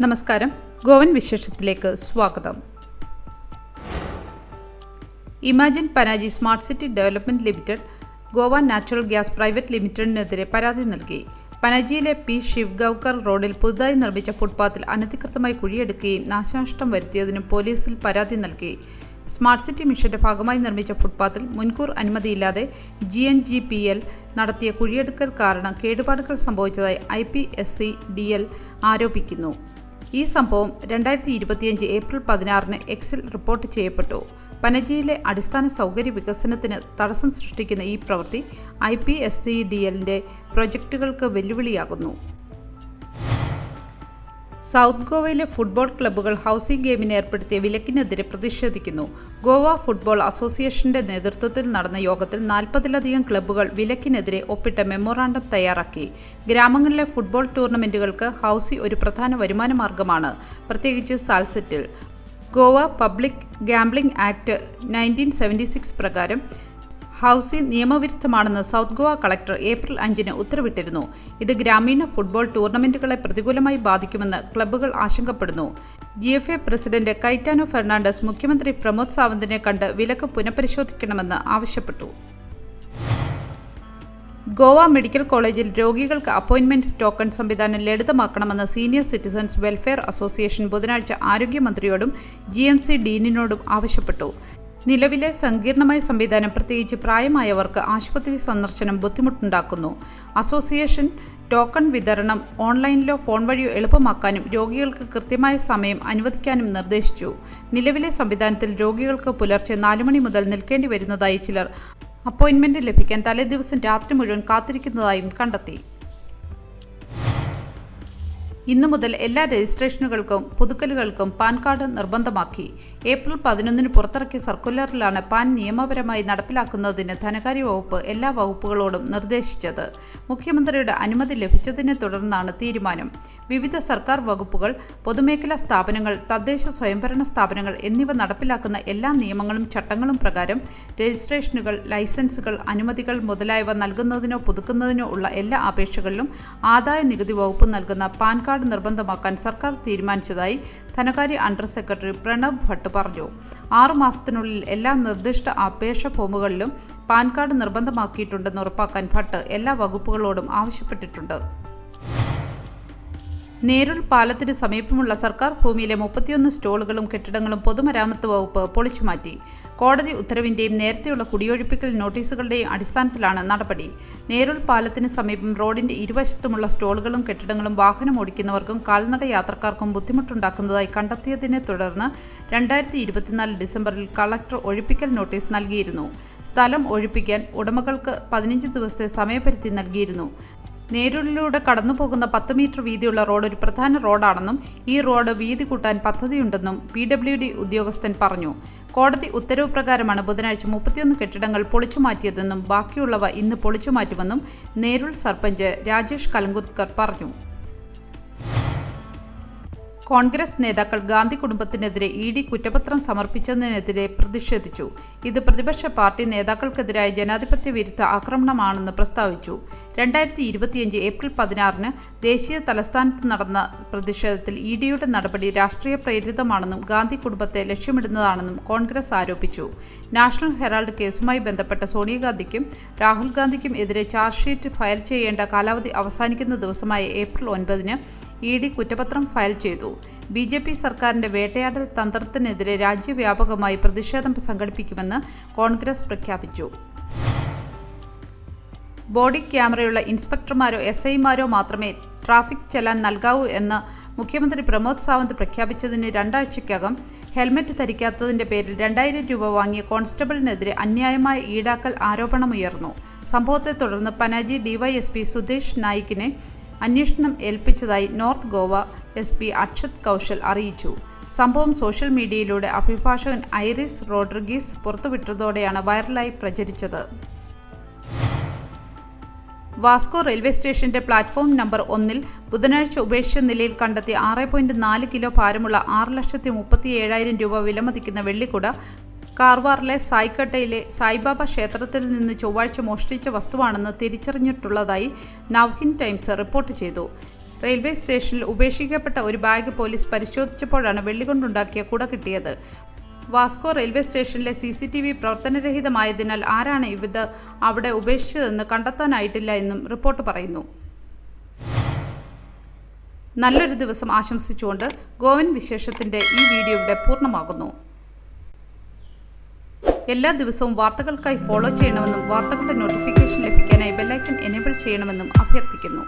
നമസ്കാരം. ഗോവൻ വിശേഷത്തിലേക്ക് സ്വാഗതം. Imagine Panaji smart city development limited Goa natural gas private ലിമിറ്റഡിനെതിരെ പരാതി നൽകി. പനാജിയിലെ പി ശിവ്ഗാവ്കർ റോഡിൽ പുതുതായി നിർമ്മിച്ച ഫുട്പാത്തിൽ അനധികൃതമായി കുഴിയെടുക്കുകയും നാശനഷ്ടം വരുത്തിയതിനും പോലീസിൽ പരാതി നൽകി. സ്മാർട്ട് സിറ്റി മിഷന്റെ ഭാഗമായി നിർമ്മിച്ച ഫുട്പാത്തിൽ മുൻകൂർ അനുമതിയില്ലാതെ GNGPL നടത്തിയ കുഴിയെടുക്കൽ കാരണം കേടുപാടുകൾ സംഭവിച്ചതായി IPSCDL ആരോപിക്കുന്നു. ഈ സംഭവം 2025 ഏപ്രിൽ 16 എക്സിൽ റിപ്പോർട്ട് ചെയ്യപ്പെട്ടു. പനാജിയിലെ അടിസ്ഥാന സൗകര്യ വികസനത്തിന് തടസ്സം സൃഷ്ടിക്കുന്ന ഈ പ്രവൃത്തി IPSCDLന്റെ പ്രൊജക്ടുകൾക്ക് വെല്ലുവിളിയാകുന്നു. സൗത്ത് ഗോവയിലെ ഫുട്ബോൾ ക്ലബ്ബുകൾ ഹൗസിംഗ് ഗെയിമിന് ഏർപ്പെടുത്തിയ വിലക്കിനെതിരെ പ്രതിഷേധിക്കുന്നു. ഗോവ ഫുട്ബോൾ അസോസിയേഷന്റെ നേതൃത്വത്തിൽ നടന്ന യോഗത്തിൽ 40-ലധികം ക്ലബ്ബുകൾ വിലക്കിനെതിരെ ഒപ്പിട്ട മെമ്മോറാണ്ടം തയ്യാറാക്കി. ഗ്രാമങ്ങളിലെ ഫുട്ബോൾ ടൂർണമെന്റുകൾക്ക് ഹൗസി ഒരു പ്രധാന വരുമാന മാർഗമാണ്, പ്രത്യേകിച്ച് സാൽസെറ്റിൽ. ഗോവ പബ്ലിക് ഗാംബ്ലിംഗ് ആക്ട് 1976 പ്രകാരം ഹൗസി നിയമവിരുദ്ധമാണെന്ന് സൗത്ത് ഗോവ കളക്ടർ ഏപ്രിൽ 5 ഉത്തരവിട്ടിരുന്നു. ഇത് ഗ്രാമീണ ഫുട്ബോൾ ടൂർണമെന്റുകളെ പ്രതികൂലമായി ബാധിക്കുമെന്ന് ക്ലബ്ബുകൾ ആശങ്കപ്പെടുന്നു. GFA പ്രസിഡന്റ് കൈറ്റാനോ ഫെർണാണ്ടസ് മുഖ്യമന്ത്രി പ്രമോദ് സാവന്തിനെ കണ്ട് വിലക്ക് പുനഃപരിശോധിക്കണമെന്ന് ആവശ്യപ്പെട്ടു. ഗോവ മെഡിക്കൽ കോളേജിൽ രോഗികൾക്ക് അപ്പോയിന്റ്മെന്റ് ടോക്കൺ സംവിധാനം ലളിതമാക്കണമെന്ന് സീനിയർ സിറ്റിസൺസ് വെൽഫെയർ അസോസിയേഷൻ ബുധനാഴ്ച ആരോഗ്യമന്ത്രിയോടും GMC ഡീനിനോടും ആവശ്യപ്പെട്ടു. നിലവിലെ സങ്കീർണമായ സംവിധാനം പ്രത്യേകിച്ച് പ്രായമായവർക്ക് ആശുപത്രി സന്ദർശനം ബുദ്ധിമുട്ടുണ്ടാക്കുന്നു. അസോസിയേഷൻ ടോക്കൺ വിതരണം ഓൺലൈനിലോ ഫോൺ വഴിയോ എളുപ്പമാക്കാനും രോഗികൾക്ക് കൃത്യമായ സമയം അനുവദിക്കാനും നിർദ്ദേശിച്ചു. നിലവിലെ സംവിധാനത്തിൽ രോഗികൾക്ക് പുലർച്ചെ 4 മണി മുതൽ നിൽക്കേണ്ടി വരുന്നതായി ചിലർ അപ്പോയിന്റ്മെന്റ് ലഭിക്കാൻ തലേദിവസം രാത്രി മുഴുവൻ കാത്തിരിക്കുന്നതായും കണ്ടെത്തി. ഇന്നു മുതൽ എല്ലാ രജിസ്ട്രേഷനുകൾക്കും പുതുക്കലുകൾക്കും പാൻ കാർഡ് നിർബന്ധമാക്കി. ഏപ്രിൽ 11 പുറത്തിറക്കിയ സർക്കുലറിലാണ് പാൻ നിയമപരമായി നടപ്പിലാക്കുന്നതിന് ധനകാര്യ വകുപ്പ് എല്ലാ വകുപ്പുകളോടും നിർദ്ദേശിച്ചത്. മുഖ്യമന്ത്രിയുടെ അനുമതി ലഭിച്ചതിനെ തുടർന്നാണ് തീരുമാനം. വിവിധ സർക്കാർ വകുപ്പുകൾ, പൊതുമേഖലാ സ്ഥാപനങ്ങൾ, തദ്ദേശ സ്വയംഭരണ സ്ഥാപനങ്ങൾ എന്നിവ നടപ്പിലാക്കുന്ന എല്ലാ നിയമങ്ങളും ചട്ടങ്ങളും പ്രകാരം രജിസ്ട്രേഷനുകൾ, ലൈസൻസുകൾ, അനുമതികൾ മുതലായവ നൽകുന്നതിനോ പുതുക്കുന്നതിനോ ഉള്ള എല്ലാ അപേക്ഷകളിലും ആദായ നികുതി വകുപ്പ് നൽകുന്ന പാൻ കാർഡ് നിർബന്ധമാക്കാൻ സർക്കാർ തീരുമാനിച്ചതായി ധനകാര്യ അണ്ടർ സെക്രട്ടറി പ്രണബ് ഭട്ട് പറഞ്ഞു. 6 മാസത്തിനുള്ളിൽ എല്ലാ നിർദ്ദിഷ്ട അപേക്ഷ ഫോമുകളിലും പാൻ കാർഡ് നിർബന്ധമാക്കിയിട്ടുണ്ടെന്ന് ഉറപ്പാക്കാൻ ഭട്ട് എല്ലാ വകുപ്പുകളോടും ആവശ്യപ്പെട്ടിട്ടുണ്ട്. നേരുൾ പാലത്തിന് സമീപമുള്ള സർക്കാർ ഭൂമിയിലെ 31 സ്റ്റോളുകളും കെട്ടിടങ്ങളും പൊതുമരാമത്ത് വകുപ്പ് പൊളിച്ചുമാറ്റി. കോടതി ഉത്തരവിന്റെയും നേരത്തെയുള്ള കുടിയൊഴിപ്പിക്കൽ നോട്ടീസുകളുടെയും അടിസ്ഥാനത്തിലാണ് നടപടി. നേരുൾ പാലത്തിന് സമീപം റോഡിന്റെ ഇരുവശത്തുമുള്ള സ്റ്റോളുകളും കെട്ടിടങ്ങളും വാഹനം ഓടിക്കുന്നവർക്കും കാൽനട യാത്രക്കാർക്കും ബുദ്ധിമുട്ടുണ്ടാക്കുന്നതായി കണ്ടെത്തിയതിനെ തുടർന്ന് 2024 ഡിസംബറിൽ കളക്ടർ ഒഴിപ്പിക്കൽ നോട്ടീസ് നൽകിയിരുന്നു. സ്ഥലം ഒഴിപ്പിക്കാൻ ഉടമകൾക്ക് 15 ദിവസത്തെ സമയപരിധി നൽകിയിരുന്നു. നേരുളിലൂടെ കടന്നുപോകുന്ന 10 മീറ്റർ വീതിയുള്ള റോഡ് ഒരു പ്രധാന റോഡാണെന്നും ഈ റോഡ് വീതി കൂട്ടാൻ പദ്ധതിയുണ്ടെന്നും PWD ഉദ്യോഗസ്ഥൻ പറഞ്ഞു. കോടതി ഉത്തരവ് പ്രകാരമാണ് ബുധനാഴ്ച 31 കെട്ടിടങ്ങൾ പൊളിച്ചുമാറ്റിയതെന്നും ബാക്കിയുള്ളവ ഇന്ന് പൊളിച്ചുമാറ്റുമെന്നും നേരുൾ സർപഞ്ച് രാജേഷ് കലങ്കുത്കർ പറഞ്ഞു. കോൺഗ്രസ് നേതാക്കൾ ഗാന്ധി കുടുംബത്തിനെതിരെ ED കുറ്റപത്രം സമർപ്പിച്ചതിനെതിരെ പ്രതിഷേധിച്ചു. ഇത് പ്രതിപക്ഷ പാർട്ടി നേതാക്കൾക്കെതിരായ ജനാധിപത്യ വിരുദ്ധ ആക്രമണമാണെന്ന് പ്രസ്താവിച്ചു. 2025 ഏപ്രിൽ 16 ദേശീയ തലസ്ഥാനത്ത് നടന്ന പ്രതിഷേധത്തിൽ EDയുടെ നടപടി രാഷ്ട്രീയ പ്രേരിതമാണെന്നും ഗാന്ധി കുടുംബത്തെ ലക്ഷ്യമിടുന്നതാണെന്നും കോൺഗ്രസ് ആരോപിച്ചു. നാഷണൽ ഹെറാൾഡ് കേസുമായി ബന്ധപ്പെട്ട സോണിയാഗാന്ധിക്കും രാഹുൽ ഗാന്ധിക്കും എതിരെ ചാർജ് ഷീറ്റ് ഫയൽ ചെയ്യേണ്ട കാലാവധി അവസാനിക്കുന്ന ദിവസമായ ഏപ്രിൽ 9 ED കുറ്റപത്രം ഫയൽ ചെയ്തു. BJP സർക്കാരിന്റെ വേട്ടയാടൽ തന്ത്രത്തിനെതിരെ രാജ്യവ്യാപകമായി പ്രതിഷേധം സംഘടിപ്പിക്കുമെന്ന് കോൺഗ്രസ് പ്രഖ്യാപിച്ചു. ബോഡി ക്യാമറയുള്ള ഇൻസ്പെക്ടർമാരോ SIമാരോ മാത്രമേ ട്രാഫിക് ചെലാൻ നൽകാവൂ എന്ന് മുഖ്യമന്ത്രി പ്രമോദ് സാവന്ത് പ്രഖ്യാപിച്ചതിന് 2 ആഴ്ചയ്ക്കകം ഹെൽമറ്റ് ധരിക്കാത്തതിന്റെ പേരിൽ 2000 രൂപ വാങ്ങിയ കോൺസ്റ്റബിളിനെതിരെ അന്യായമായ ഈടാക്കൽ ആരോപണമുയർന്നു. സംഭവത്തെ തുടർന്ന് പനാജി DYSP സുധേഷ് നായിക്കിനെ അന്വേഷണം ഏൽപ്പിച്ചതായി നോർത്ത് ഗോവ SP അക്ഷത് കൗശൽ അറിയിച്ചു. സംഭവം സോഷ്യൽ മീഡിയയിലൂടെ അഭിഭാഷകൻ ഐറിസ് റോഡ്രിഗീസ് പുറത്തുവിട്ടതോടെയാണ് വൈറലായി പ്രചരിച്ചത്. വാസ്കോ റെയിൽവേ സ്റ്റേഷന്റെ പ്ലാറ്റ്ഫോം നമ്പർ 1 ബുധനാഴ്ച ഉപേക്ഷിച്ച നിലയിൽ കണ്ടെത്തിയ 6.4 കിലോ ഭാരമുള്ള 6,37,000 രൂപ വിലമതിക്കുന്ന വെള്ളിക്കുട കാർവാറിലെ സായ്ക്കട്ടയിലെ സായിബാബ ക്ഷേത്രത്തിൽ നിന്ന് ചൊവ്വാഴ്ച മോഷ്ടിച്ച വസ്തുവാണെന്ന് തിരിച്ചറിഞ്ഞിട്ടുള്ളതായി നവ്ഹിന്ദ് ടൈംസ് റിപ്പോർട്ട് ചെയ്തു. റെയിൽവേ സ്റ്റേഷനിൽ ഉപേക്ഷിക്കപ്പെട്ട ഒരു ബാഗ് പോലീസ് പരിശോധിച്ചപ്പോഴാണ് വെള്ളി കൊണ്ടുണ്ടാക്കിയ കുട കിട്ടിയത്. വാസ്കോ റെയിൽവേ സ്റ്റേഷനിലെ CCTV പ്രവർത്തനരഹിതമായതിനാൽ ആരാണ് ഇത് അവിടെ ഉപേക്ഷിച്ചതെന്ന് കണ്ടെത്താനായിട്ടില്ല എന്നും റിപ്പോർട്ട് പറയുന്നു. നല്ലൊരു ദിവസം ആശംസിച്ചുകൊണ്ട് ഗോവൻ വിശേഷത്തിൻ്റെ ഈ വീഡിയോ ഇവിടെ പൂർണ്ണമാകുന്നു. എല്ലാ ദിവസവും വാർത്തകൾക്കായി ഫോളോ ചെയ്യണമെന്നും വാർത്തകളുടെ നോട്ടിഫിക്കേഷൻ ലഭിക്കാനായി ബെല്ലൈക്കൺ എനേബിൾ ചെയ്യണമെന്നും അഭ്യർത്ഥിക്കുന്നു.